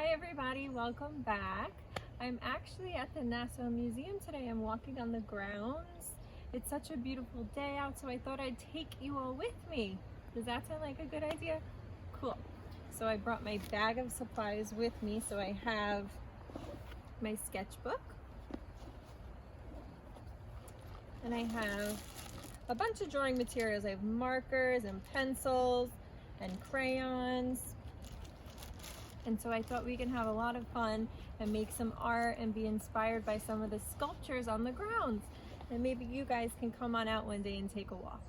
Hi everybody, welcome back. I'm actually at the Nassau Museum today. I'm walking on the grounds. It's such a beautiful day out, so I thought I'd take you all with me. Does that sound like a good idea? Cool. So I brought my bag of supplies with me. So I have my sketchbook, and I have a bunch of drawing materials. I have markers and pencils and crayons. And so I thought we can have a lot of fun and make some art and be inspired by some of the sculptures on the grounds. And maybe you guys can come on out one day and take a walk.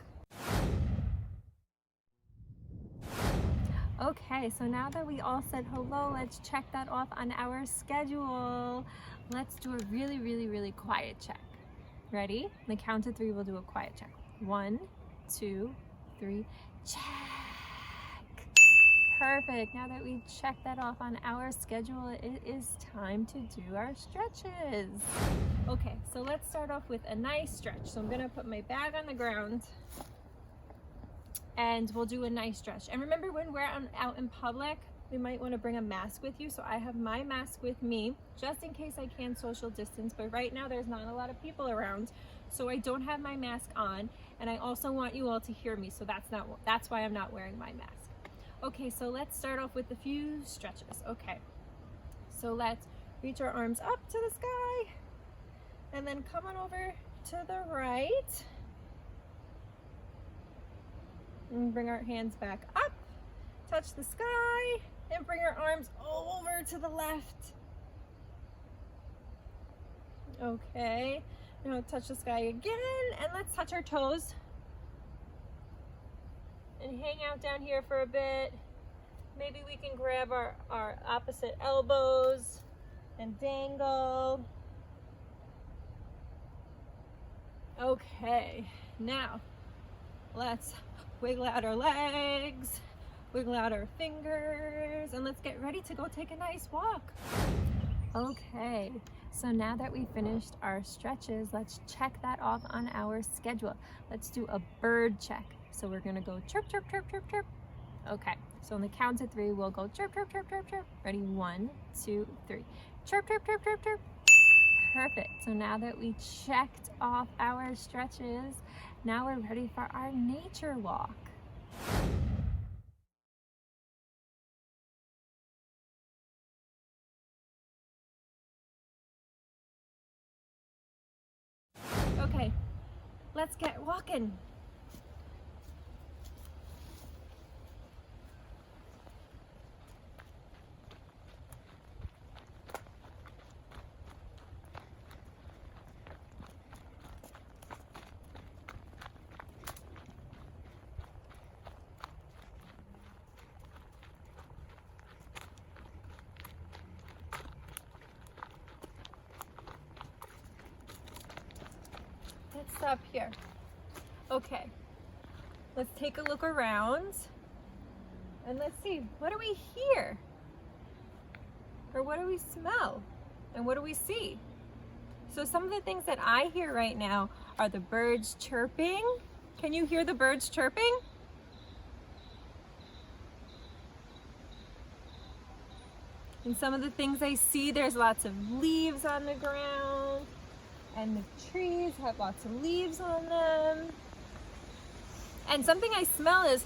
Okay, so now that we all said hello, let's check that off on our schedule. Let's do a really quiet check. Ready? On the count of 3, we'll do a quiet check. 1, 2, 3, check. Perfect. Now that we checked that off on our schedule, it is time to do our stretches. Okay, so let's start off with a nice stretch. So I'm gonna put my bag on the ground and we'll do a nice stretch. And remember, when we're out in public, we might want to bring a mask with you. So I have my mask with me just in case I can social distance, but right now there's not a lot of people around, so I don't have my mask on, and I also want you all to hear me, so that's why I'm not wearing my mask. Okay, so let's start off with a few stretches. Okay, so let's reach our arms up to the sky and then come on over to the right and bring our hands back up, touch the sky, and bring our arms over to the left. Okay, now touch the sky again, and let's touch our toes and hang out down here for a bit. Maybe we can grab our opposite elbows and dangle. Okay, now let's wiggle out our legs, wiggle out our fingers, and let's get ready to go take a nice walk. Okay, so now that we finished our stretches, let's check that off on our schedule. Let's do a bird check. So we're gonna go chirp, chirp, chirp, chirp, chirp. Okay, so on the count of 3, we'll go chirp, chirp, chirp, chirp, chirp. Ready? 1, 2, 3. Chirp, chirp, chirp, chirp, chirp. Perfect. So now that we checked off our stretches, now we're ready for our nature walk. Okay, let's get walking. Let's stop here. Okay, let's take a look around and let's see, what do we hear? Or what do we smell? And what do we see? So some of the things that I hear right now are the birds chirping. Can you hear the birds chirping? And some of the things I see, there's lots of leaves on the ground, and the trees have lots of leaves on them. And something I smell is,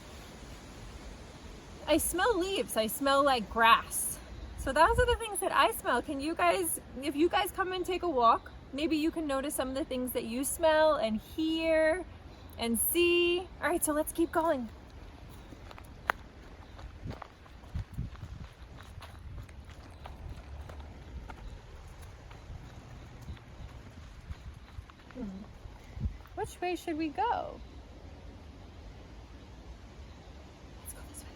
I smell leaves. I smell like grass. So those are the things that I smell. Can you guys, if you guys come and take a walk, maybe you can notice some of the things that you smell and hear and see. All right, so let's keep going. Which way should we go? Let's go this way.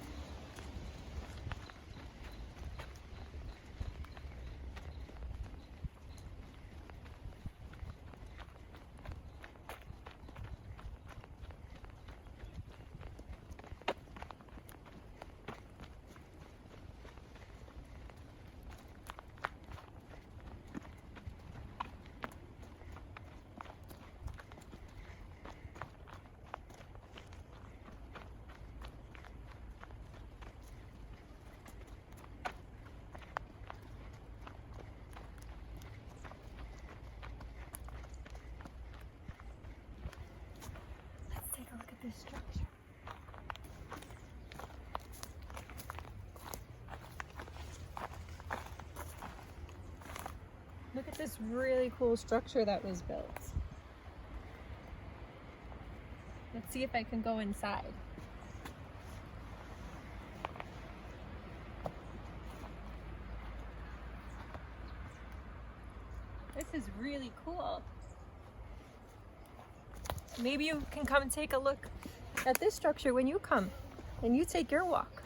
this really cool structure that was built. Let's see if I can go inside. This is really cool. Maybe you can come and take a look at this structure when you come and you take your walk.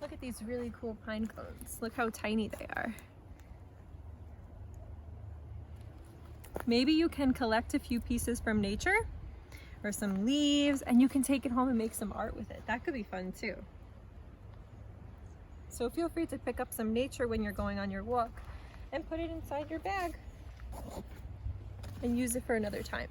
Look at these really cool pine cones. Look how tiny they are. Maybe you can collect a few pieces from nature or some leaves and you can take it home and make some art with it. That could be fun too. So feel free to pick up some nature when you're going on your walk and put it inside your bag and use it for another time.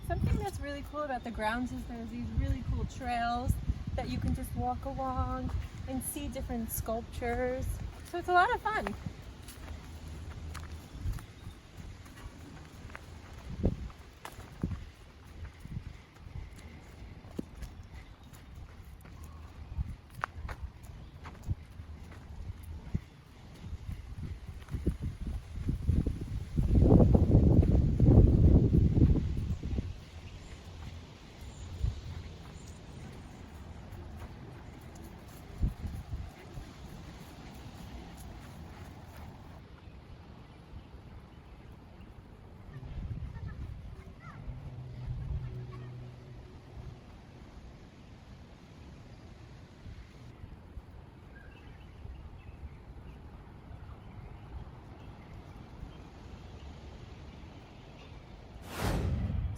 Something that's really cool about the grounds is there's these really cool trails that you can just walk along and see different sculptures. So it's a lot of fun.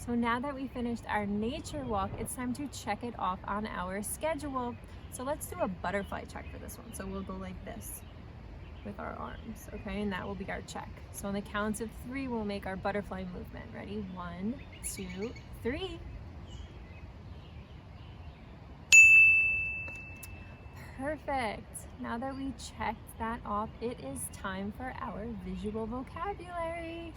So now that we finished our nature walk, it's time to check it off on our schedule. So let's do a butterfly check for this one. So we'll go like this with our arms, okay? And that will be our check. So on the count of 3, we'll make our butterfly movement. Ready? 1, 2, 3. Perfect. Now that we checked that off, it is time for our visual vocabulary.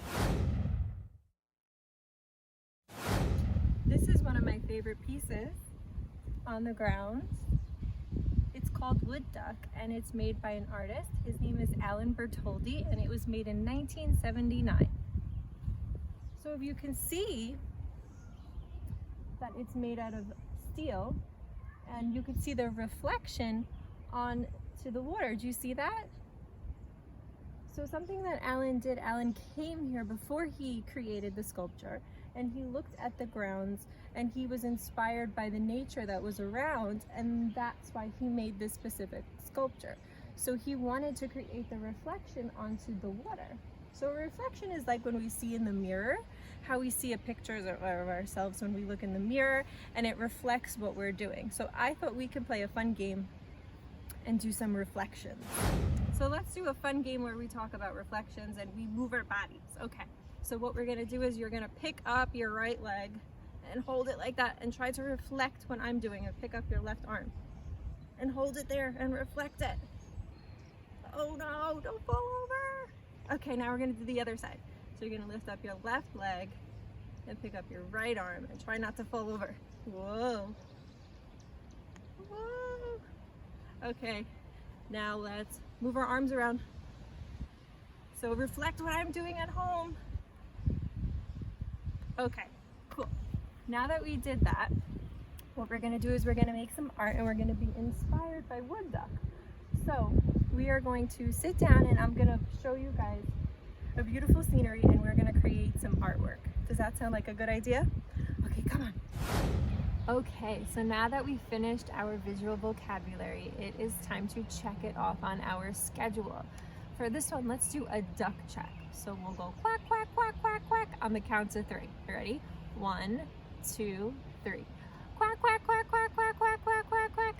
This is one of my favorite pieces on the grounds. It's called Wood Duck and it's made by an artist. His name is Alan Bertoldi and it was made in 1979. So if you can see that it's made out of steel and you can see the reflection onto the water. Do you see that? So something that Alan did, Alan came here before he created the sculpture and he looked at the grounds and he was inspired by the nature that was around, and that's why he made this specific sculpture. So he wanted to create the reflection onto the water. So a reflection is like when we see in the mirror, how we see a picture of ourselves when we look in the mirror and it reflects what we're doing. So I thought we could play a fun game and do some reflections. So let's do a fun game where we talk about reflections and we move our bodies. Okay, so what we're gonna do is you're gonna pick up your right leg and hold it like that and try to reflect when I'm doing it. Pick up your left arm and hold it there and reflect it. Oh no, don't fall over. Okay, now we're gonna do the other side. So you're gonna lift up your left leg and pick up your right arm and try not to fall over. Whoa. Whoa. Okay, now let's move our arms around. So reflect what I'm doing at home. Okay, cool. Now that we did that, what we're gonna do is we're gonna make some art and we're gonna be inspired by Wood Duck. So we are going to sit down and I'm gonna show you guys a beautiful scenery and we're gonna create some artwork. Does that sound like a good idea? Okay, come on. Okay, so now that we've finished our visual vocabulary, it is time to check it off on our schedule. For this one, let's do a duck check. So we'll go quack, quack, quack, quack, quack on the count of 3. You ready? 1, 2, 3. Quack, quack, quack, quack, quack, quack, quack, quack, quack.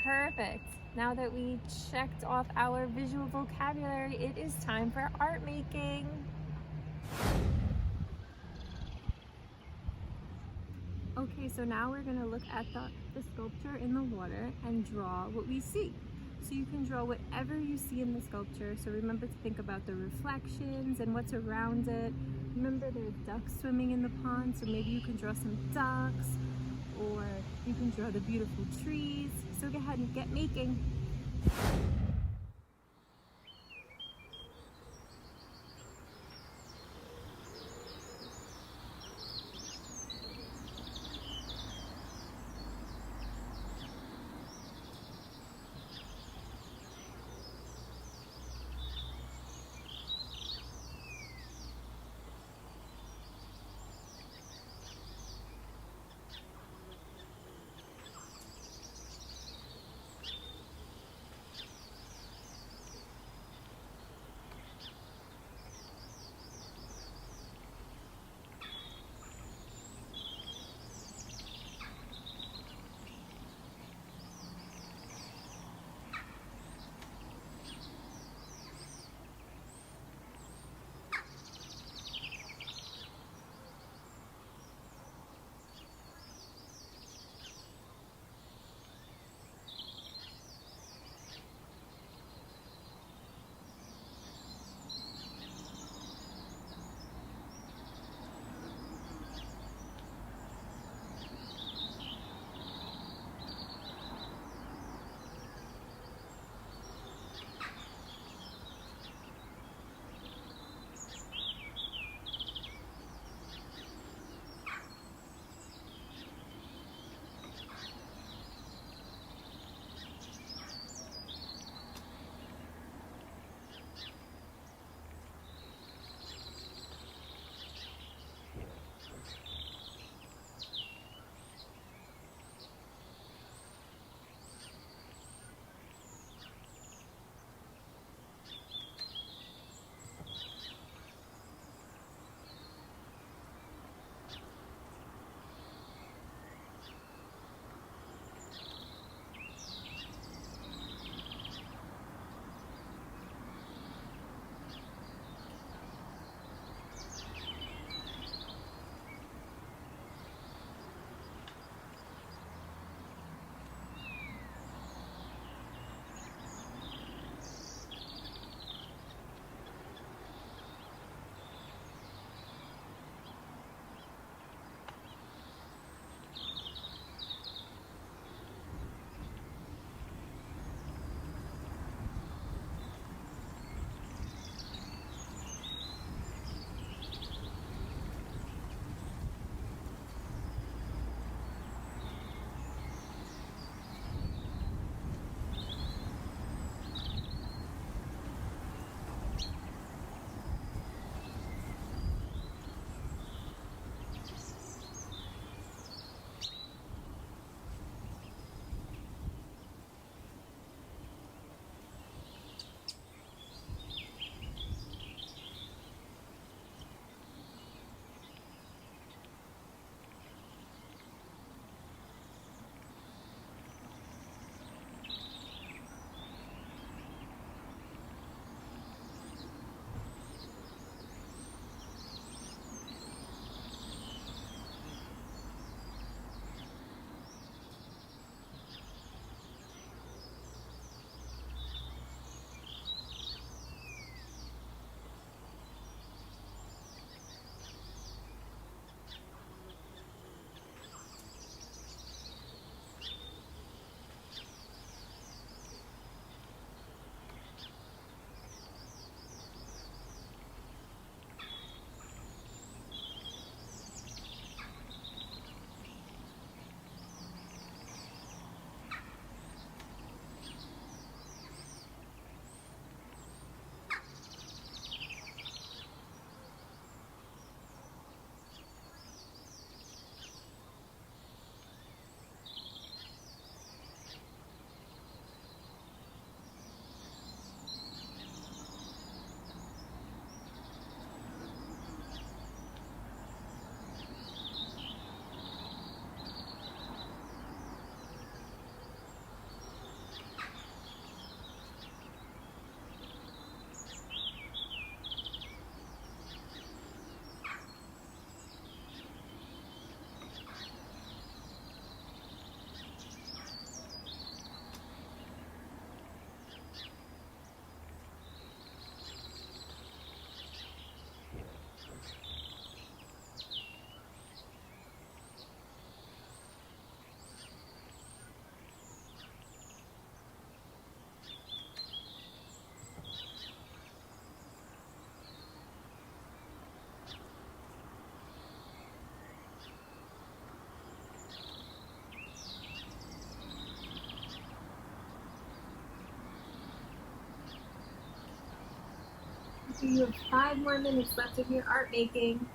Perfect. Now that we checked off our visual vocabulary, it is time for art making. Okay, so now we're going to look at the sculpture in the water and draw what we see. So you can draw whatever you see in the sculpture. So remember to think about the reflections and what's around it. Remember there's ducks swimming in the pond, so maybe you can draw some ducks, or you can draw the beautiful trees. So go ahead and get making. You have 5 more minutes left of your art making.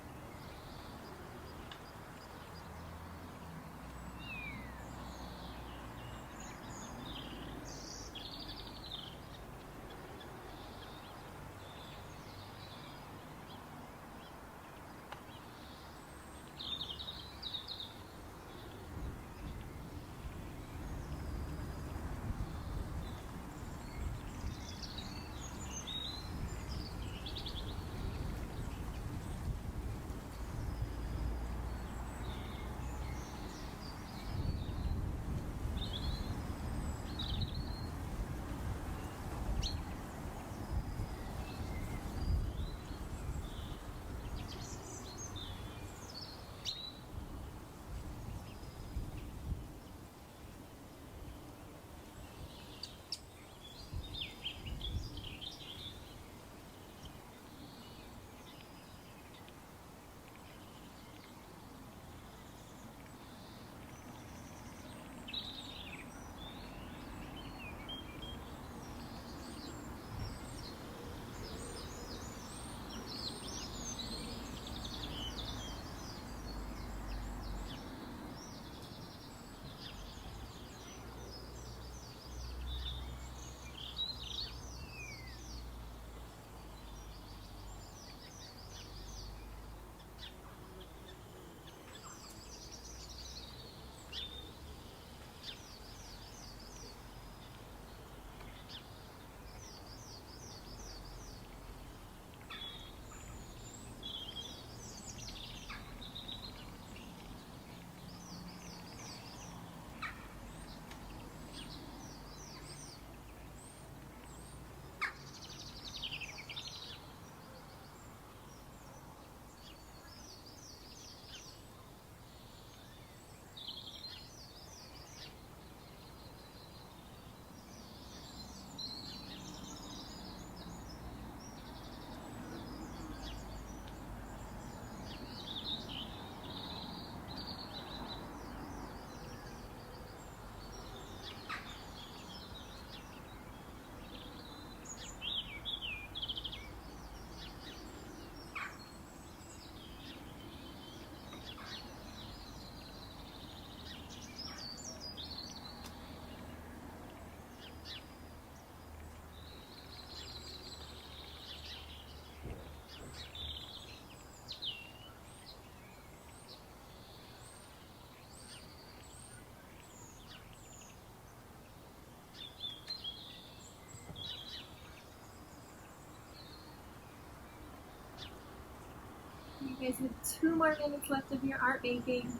You guys have 2 more minutes left of your art making.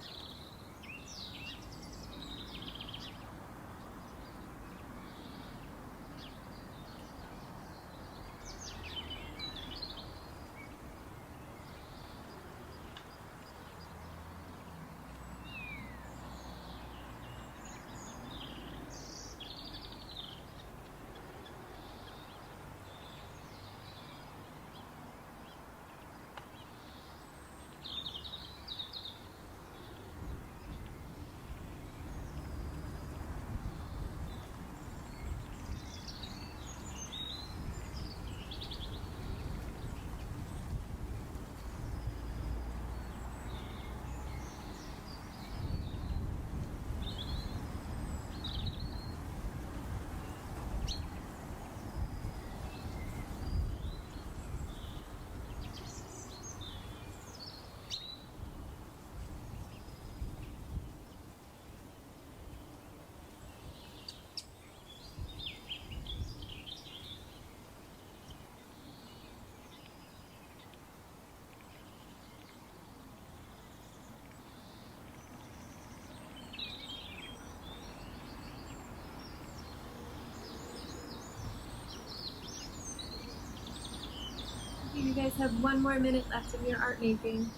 You guys have 1 more minute left of your art making.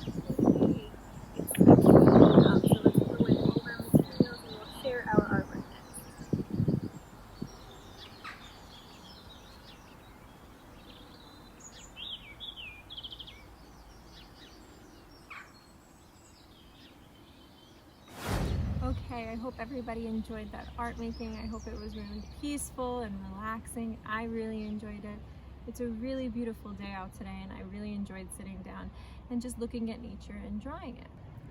Okay, it's time to open up. So let's go with all our materials and we'll share our artwork next. Okay, I hope everybody enjoyed that art making. I hope it was really peaceful and relaxing. I really enjoyed it. It's a really beautiful day out today and I really enjoyed sitting down and just looking at nature and drawing it.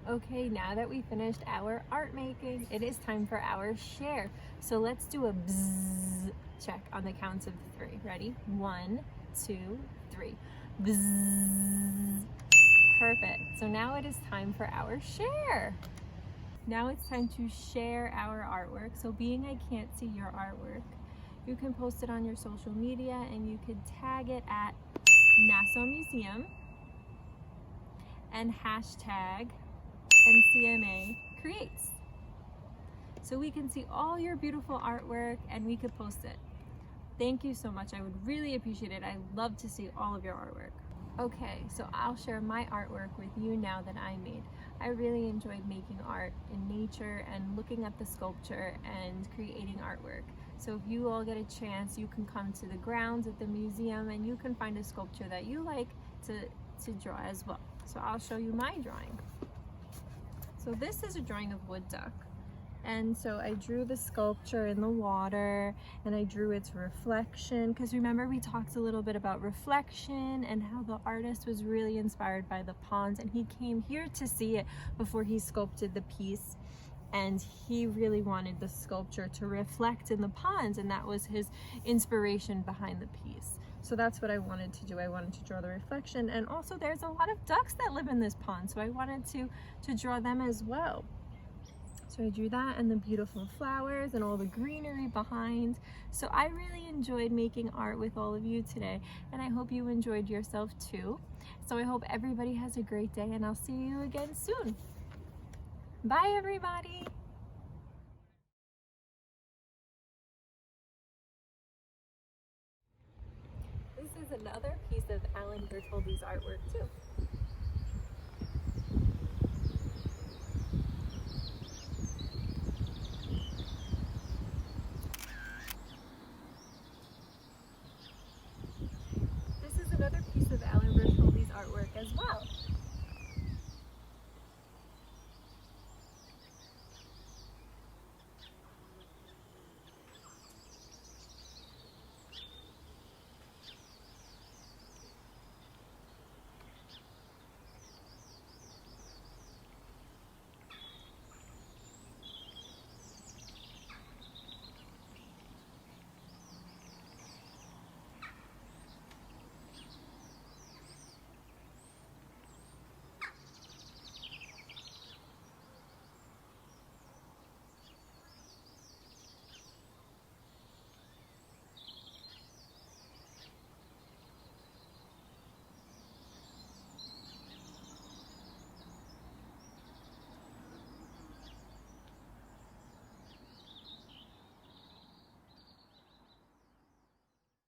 Okay, now that we finished our art making, it is time for our share. So let's do a bzzz check on the counts of 3. Ready? 1, 2, 3. Bzzz. Perfect. So now it is time for our share. Now it's time to share our artwork. So being I can't see your artwork, you can post it on your social media and you could tag it at Nassau Museum and hashtag NCMA Creates. So we can see all your beautiful artwork and we could post it. Thank you so much. I would really appreciate it. I love to see all of your artwork. Okay, so I'll share my artwork with you now that I made. I really enjoyed making art in nature and looking at the sculpture and creating artwork. So if you all get a chance, you can come to the grounds at the museum and you can find a sculpture that you like to draw as well. So I'll show you my drawing. So this is a drawing of wood duck. And so I drew the sculpture in the water and I drew its reflection, because remember we talked a little bit about reflection and how the artist was really inspired by the ponds and he came here to see it before he sculpted the piece, and he really wanted the sculpture to reflect in the ponds and that was his inspiration behind the piece. So that's what I wanted to do. I wanted to draw the reflection, and also there's a lot of ducks that live in this pond, so I wanted to draw them as well. So I drew that and the beautiful flowers and all the greenery behind. So I really enjoyed making art with all of you today, and I hope you enjoyed yourself too. So I hope everybody has a great day and I'll see you again soon. Bye everybody. This is another piece of Alan Bertoldi's artwork too.